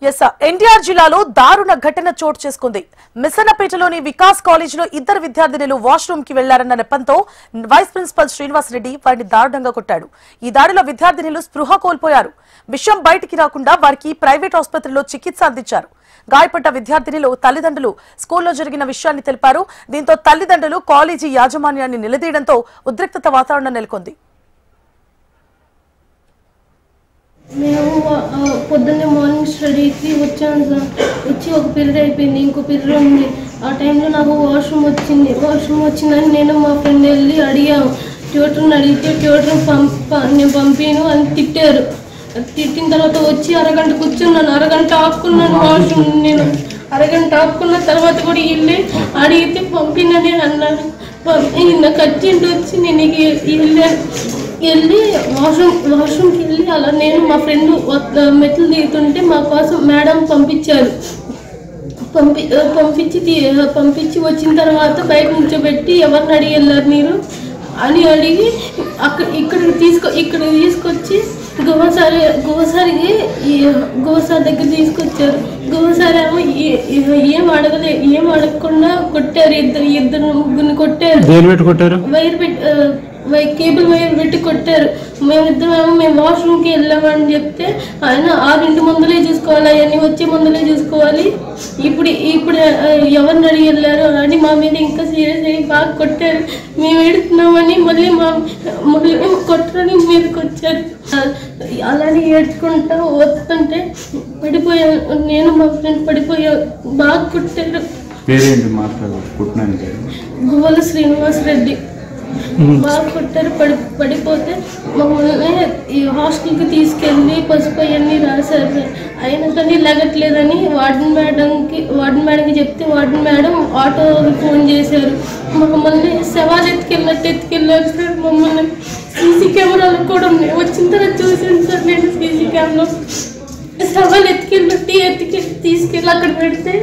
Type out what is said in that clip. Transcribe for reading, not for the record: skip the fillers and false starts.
ఎన్టీఆర్ జిల్లాలో దారుణ ఘటన చోటు చేసుకుంది. మిసన్నపేటలోని వికాస్ కాలేజీలో ఇద్దరు విద్యార్థినులు వాష్రూమ్ కి వెళ్లారన్న నెపంతో వైస్ ప్రిన్సిపల్ శ్రీనివాస్ రెడ్డి వారిని దారుణంగా కొట్టాడు. ఈ దాడిలో విద్యార్థినులు స్పృహ కోల్పోయారు. విషయం బయటికి రాకుండా వారికి ప్రైవేట్ ఆసుపత్రిలో చికిత్స అందించారు. గాయపడ్డ విద్యార్థినులు తల్లిదండ్రులు స్కూల్లో జరిగిన విషయాన్ని తెలిపారు. దీంతో తల్లిదండ్రులు కాలేజీ యాజమాన్యాన్ని నిలదీయడంతో ఉద్రిక్తత వాతావరణం నెలకొంది. మేము పొద్దున్నే మార్నింగ్ స్టడీకి వచ్చాను సార్. వచ్చి ఒక పీరియడ్ అయిపోయింది, ఇంకో పీరియడ్ ఉంది. ఆ టైంలో నాకు వాష్రూమ్ వచ్చిందని నేను మా ఫ్రెండ్ వెళ్ళి అడిగాము. ట్యూటర్ని అడిగితే ట్యూటర్ నేను పంపాను అని తిట్టారు. తిట్టిన తర్వాత వచ్చి అరగంట కూర్చున్నాను. అరగంట ఆపుకున్నాను వాష్రూమ్. నేను అరగంట ఆపుకున్న తర్వాత కూడా వెళ్ళి అడిగితే పంపినని అన్నాను. నాకు అర్జెంట్ వచ్చి నేను వెళ్ళి వాష్రూమ్కి వెళ్ళి అలా నేను మా ఫ్రెండ్ మెట్లు దిగుతుంటే మా కోసం మేడం పంపించారు. పంపించి వచ్చిన తర్వాత బయట నుంచోబెట్టి ఎవరిని అడిగి వెళ్ళారు మీరు అని అడిగి ఇక్కడికి తీసుకొచ్చి గోసారి దగ్గర తీసుకొచ్చారు. గోసారి ఏమో ఏం అడగకుండా కొట్టారు. ఇద్దరు ముగ్గురిని కొట్టారు. కేబుల్ వైర్ పెట్టి కొట్టారు. మేము వాష్రూమ్కి వెళ్ళామని చెప్తే ఆయన 6 ముందులే చూసుకోవాలి, అవన్నీ వచ్చే ముందులే చూసుకోవాలి, ఇప్పుడు ఎవరిని అడిగి వెళ్ళారు అని మా మీద ఇంకా సీరియస్ అయ్యి బాగా కొట్టారు. మేము ఏడుతున్నామని మళ్ళీ కొట్టడానికి మీదకి వచ్చారు. అలానే ఏడ్చుకుంటా వస్తుంటే పడిపోయాను. నేను మా ఫ్రెండ్ పడిపోయా. బాగా కొట్టారు. గువ్వల శ్రీనివాస్ రెడ్డి బాగా కొట్టారు. పడిపోతే మమ్మల్ని ఈ హాస్టల్కి తీసుకెళ్ళి పసుపు అవన్నీ రాశారు. అయినా కానీ లగట్లేదని వార్డెన్ మేడంకి చెప్తే వార్డెన్ మేడం ఆటోకి ఫోన్ చేశారు. మమ్మల్ని శవాలు ఎత్తుకెళ్ళారు సార్. మమ్మల్ని సీసీ కెమెరాలు కూడా ఉన్నాయి. వచ్చిన తర్వాత చూసాను సార్ నేను సీసీ కెమెరా. శవాలు తీసుకెళ్ళి అక్కడ పెడితే